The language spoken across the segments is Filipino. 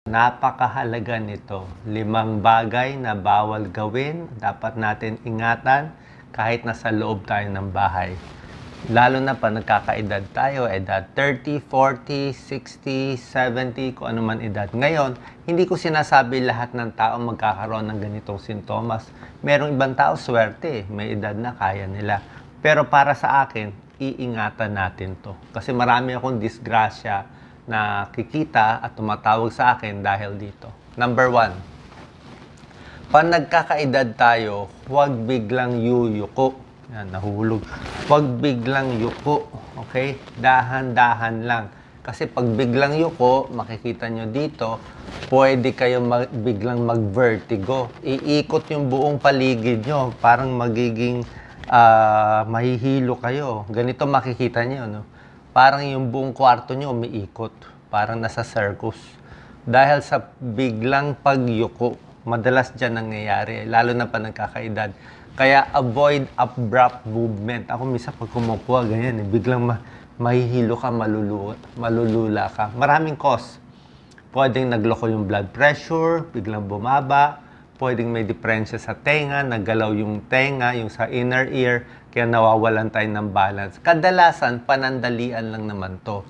Napakahalaga nito. 5 bagay na bawal gawin, dapat natin ingatan kahit nasa loob tayo ng bahay. Lalo na pa nagkakaedad tayo, edad 30, 40, 60, 70, kung ano man edad. Ngayon, hindi ko sinasabi lahat ng tao magkakaroon ng ganitong sintomas. Merong ibang tao, swerte, may edad na kaya nila. Pero para sa akin, iingatan natin to. Kasi marami akong disgrasya na kikita at tumatawag sa akin dahil dito. Number 1, pag nagkakaedad tayo, huwag biglang yuyuko. Yan, nahulog. Huwag biglang yuko. Okay? Dahan-dahan lang. Kasi pag biglang yuko, makikita nyo dito, pwede kayo biglang mag-vertigo. Iikot yung buong paligid nyo. Parang magiging mahihilo kayo. Ganito makikita nyo, no? Parang yung buong kwarto nyo umiikot. Parang nasa circus. Dahil sa biglang pagyuko, madalas dyan nangyayari, lalo na pa nagkakaedad. Kaya avoid abrupt movement. Ako minsan pag kumukuha, ganyan, biglang mahihilo ka, malulula ka. Maraming cause. Pwedeng nagloko yung blood pressure, biglang bumaba. Pwedeng may diferensya sa tenga, naggalaw yung tenga, yung sa inner ear, kaya nawawalan tayo ng balance. Kadalasan, panandalian lang naman to.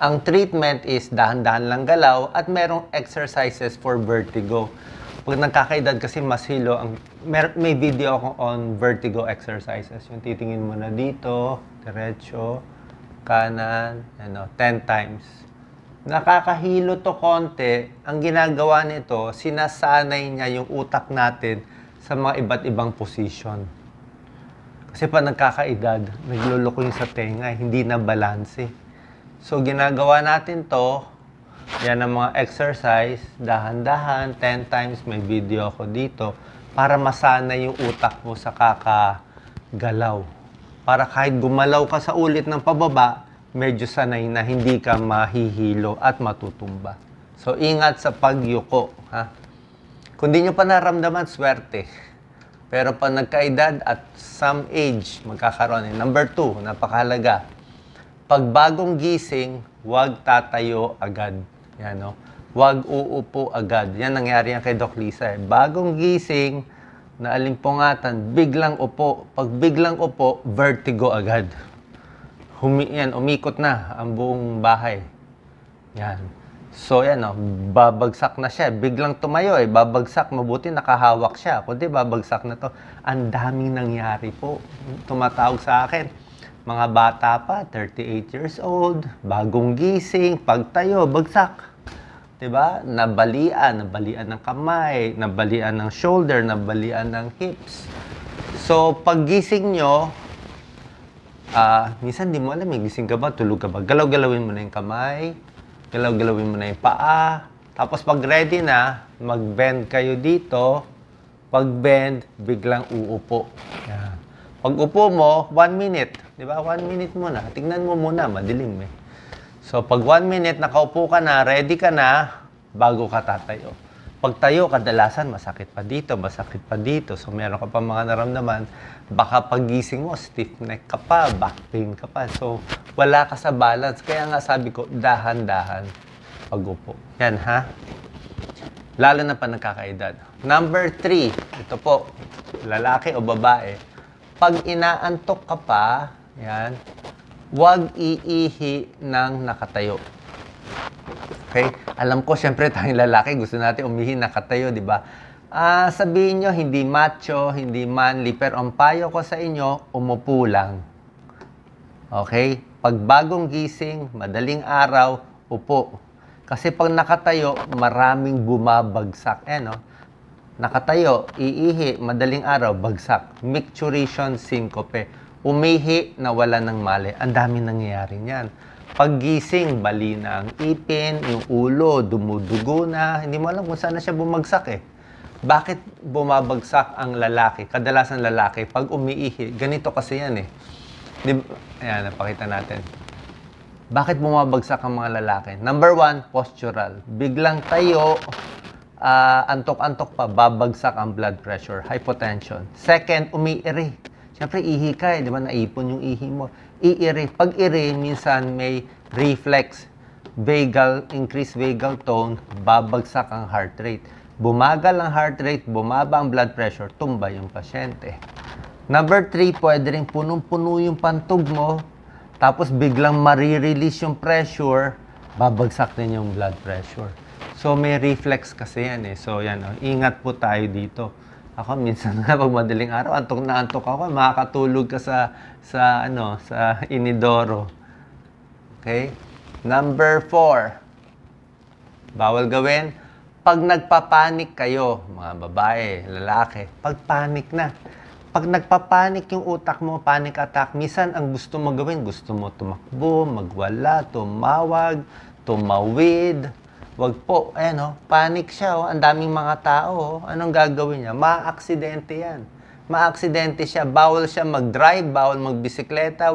Ang treatment is dahan-dahan lang galaw at merong exercises for vertigo. Pag nagkakaedad kasi mas hilo, may video ako on vertigo exercises. Yung titingin mo na dito, diretso, kanan, 10 times. Nakakahilo to konti. Ang ginagawa nito, sinasanay niya yung utak natin sa mga iba't ibang position. Kasi pa nagkakaedad, nagluloko yung sa tenga, hindi na balanse. So, ginagawa natin to, yan ang mga exercise, dahan-dahan, 10 times, may video ako dito, para masanay yung utak mo sa kakagalaw. Para kahit gumalaw ka sa ulit ng pababa, medyo sanay na hindi ka mahihilo at matutumba. So, ingat sa pagyuko. Ha? Kung di nyo pa naramdaman, swerte. Pero pag nagkaedad at some age, magkakaroon. Number 2, napakahalaga. Pag bagong gising, huwag tatayo agad. Yan, no? Huwag uupo agad. Yan nangyari yan kay Doc Lisa. Bagong gising, na alimpungatan, biglang upo. Pag biglang upo, vertigo agad. Umikot na ang buong bahay. Yan. So, yan, no? Babagsak na siya. Biglang tumayo, babagsak. Mabuti nakahawak siya. Kundi babagsak na to. Ang daming nangyari po. Tumatawag sa akin. Mga bata pa, 38 years old, bagong gising, pagtayo, bagsak. Diba? Nabalian ng kamay, nabalian ng shoulder, nabalian ng hips. So, pag gising nyo, minsan di mo alam, may gising ka ba, tulog ka ba? Galaw-galawin mo na yung kamay, galaw-galawin mo na yung paa. Tapos pag ready na, mag-bend kayo dito. Pag bend, biglang uupo. Yan. Pag upo mo, 1 minute. Di ba? 1 minute muna. Tingnan mo muna, madilim eh. So, pag 1 minute, nakaupo ka na, ready ka na, bago ka tatayo. Pag tayo, kadalasan, masakit pa dito. So, meron ka pa mga naramdaman. Baka pagising mo, stiff neck ka pa, back pain ka pa. So, wala ka sa balance. Kaya nga sabi ko, dahan-dahan pag upo. Yan, ha? Lalo na pa nagkakaedad. Number 3, ito po, lalaki o babae. Pag inaantok ka pa, yan, huwag iihi ng nakatayo. Okay? Alam ko, syempre tayong lalaki, gusto natin umihi nakatayo, di ba? Sabihin nyo, hindi macho, hindi manly, pero ang payo ko sa inyo, umupo lang. Okay? Pag bagong gising, madaling araw, upo. Kasi pag nakatayo, maraming bumabagsak. No? Nakatayo, iihi, madaling araw, bagsak. Micturition syncope. Umihi, nawala ng mali. Ang dami nangyayari niyan. Paggising, bali na ang ipin, yung ulo, dumudugo na. Hindi mo alam kung saan na siya bumagsak eh. Bakit bumabagsak ang lalaki? Kadalasan lalaki, pag umiihi, ganito kasi yan eh. Ayan, napakita natin. Bakit bumabagsak ang mga lalaki? Number 1, postural. Biglang tayo, antok-antok pa, babagsak ang blood pressure, hypotension. Second, umiiri. Siyempre, ihi ka di ba? Naipon yung ihi mo. Iiri. Pag iri, minsan may reflex. increased vagal tone, babagsak ang heart rate. Bumagal ang heart rate, bumaba ang blood pressure, tumba yung pasyente. Number 3, pwede rin punong-puno yung pantog mo, tapos biglang marirelease yung pressure, babagsak din yung blood pressure. So, may reflex kasi yan eh. So, yan, ingat po tayo dito. Ako, minsan na pag madaling araw, antok na antok ako, makakatulog ka sa inidoro. Okay? Number 4, bawal gawin, pag nagpapanik kayo, mga babae, lalaki, pag panic na. Pag nagpapanik yung utak mo, panic attack, minsan ang gusto mo gawin, gusto mo tumakbo, magwala, tumawag, tumawid. Wag po, panic siya, ang daming mga tao, anong gagawin niya? Ma-aksidente yan. Ma-aksidente siya, bawal siya mag-drive, bawal magbisikleta,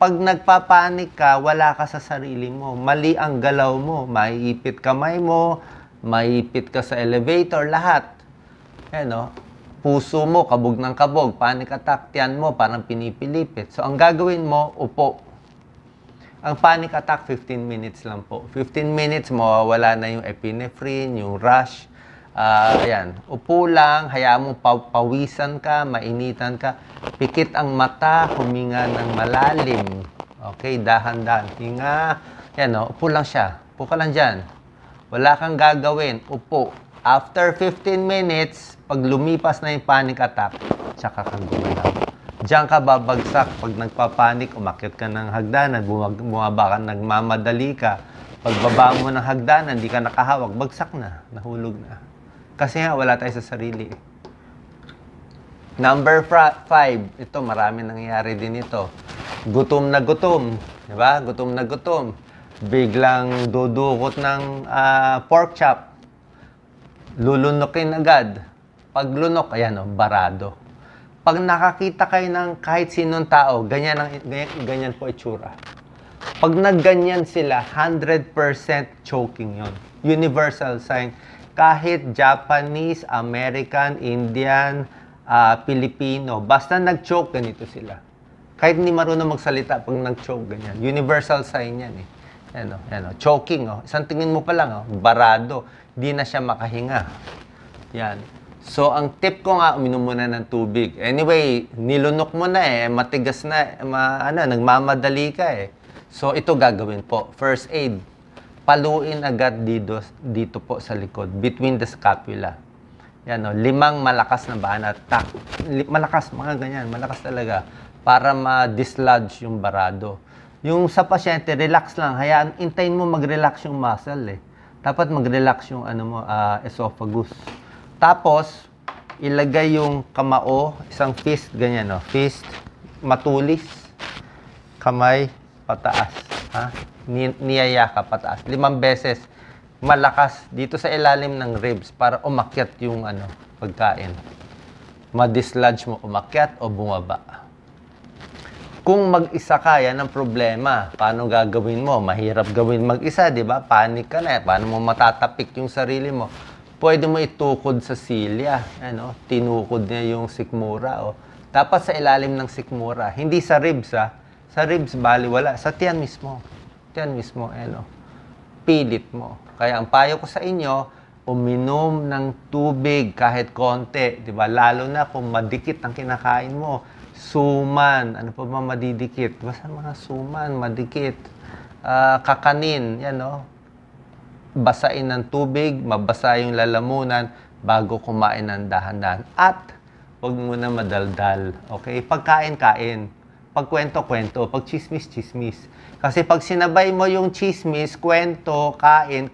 pag nagpapanik ka, wala ka sa sarili mo, mali ang galaw mo, maiipit kamay mo, maiipit ka sa elevator, lahat. Puso mo, kabog ng kabog, panic attack, tiyan mo, parang pinipilipit. So, ang gagawin mo, upo. Ang panic attack, 15 minutes lang po. 15 minutes, mawawala na yung epinephrine, yung rush. Ayan, upo lang, hayaan mo pawisan ka, mainitan ka. Pikit ang mata, huminga ng malalim. Okay, dahan-dahan. Hinga. Yan, upo lang siya. Upo ka lang dyan. Wala kang gagawin. Upo. After 15 minutes, pag lumipas na yung panic attack, tsaka kang gumalaw. Diyan ka babagsak. Pag nagpapanik, umakyat ka ng hagdanan, bumaba ka, nagmamadali ka. Pagbaba mo ng hagdanan, hindi ka nakahawak, bagsak na, nahulog na. Kasi nga, wala tayo sa sarili. Number 5, ito, marami nangyayari din ito. Gutom na gutom. Diba? Gutom na gutom. Biglang dudukot ng pork chop. Lulunukin agad. Pag lunok, ayan barado. Pag nakakita kayo ng kahit sinong tao, ganyan po itsura. Pag nagganyan sila, 100% choking yon. Universal sign. Kahit Japanese, American, Indian, Filipino, basta nag-choke, ganito sila. Kahit hindi marunong magsalita, pag nag-choke, ganyan. Universal sign yan eh. Choking. Isang tingin mo pa lang, barado. Di na siya makahinga. Yan. So, ang tip ko nga, uminom muna ng tubig. Anyway, nilunok mo na matigas na, nagmamadali ka eh. So, ito gagawin po. First aid. Paluin agad dito po sa likod, between the scapula. Yan 5 malakas na banat. Malakas, mga ganyan. Malakas talaga. Para ma-dislodge yung barado. Yung sa pasyente, relax lang. Hayaan, intayin mo mag-relax yung muscle eh. Dapat mag-relax yung esophagus. Tapos, ilagay yung kamao, isang fist, ganyan, fist, matulis, kamay, pataas. Niyaya ka, pataas. 5 beses, malakas, dito sa ilalim ng ribs, para umakyat yung pagkain. Ma-dislodge mo, umakyat o bumaba. Kung mag-isa ka, yan ang problema. Paano gagawin mo? Mahirap gawin mag-isa, di ba? Panik ka na. Paano mo matatapik yung sarili mo? Pwede mo itukod sa silya. Tinukod niya yung sikmura. Dapat sa ilalim ng sikmura. Hindi sa ribs, Sa ribs, baliwala. Sa tiyan mismo. Tiyan mismo, pilit mo. Kaya ang payo ko sa inyo, uminom ng tubig kahit konti. Diba? Lalo na kung madikit ang kinakain mo. Suman. Ano pa ba madidikit? Basta mga suman, madikit. Kakanin. Basain ng tubig, mabasa yung lalamunan bago kumain ng dahan-dahan. At huwag muna madaldal. Okay? Pagkain-kain. Pagkwento-kwento. Pag chismis-chismis. Kasi pag sinabay mo yung chismis, kwento, kain,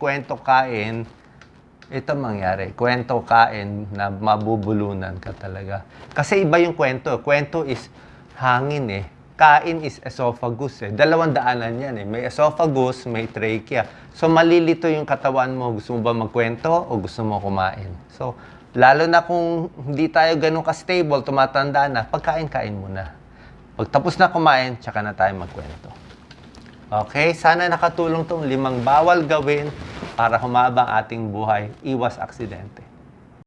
ito mangyari. Kwento, kain, na mabubulunan ka talaga. Kasi iba yung kwento. Kwento is hangin Kain is esophagus 2 daanan yan May esophagus, may trachea. So, malilito yung katawan mo. Gusto mo ba magkwento o gusto mo kumain? So, lalo na kung hindi tayo ganun ka-stable, tumatanda na, pagkain-kain muna. Pag tapos na kumain, tsaka na tayo magkwento. Okay? Sana nakatulong tong 5 bawal gawin para humaba ang ating buhay. Iwas aksidente.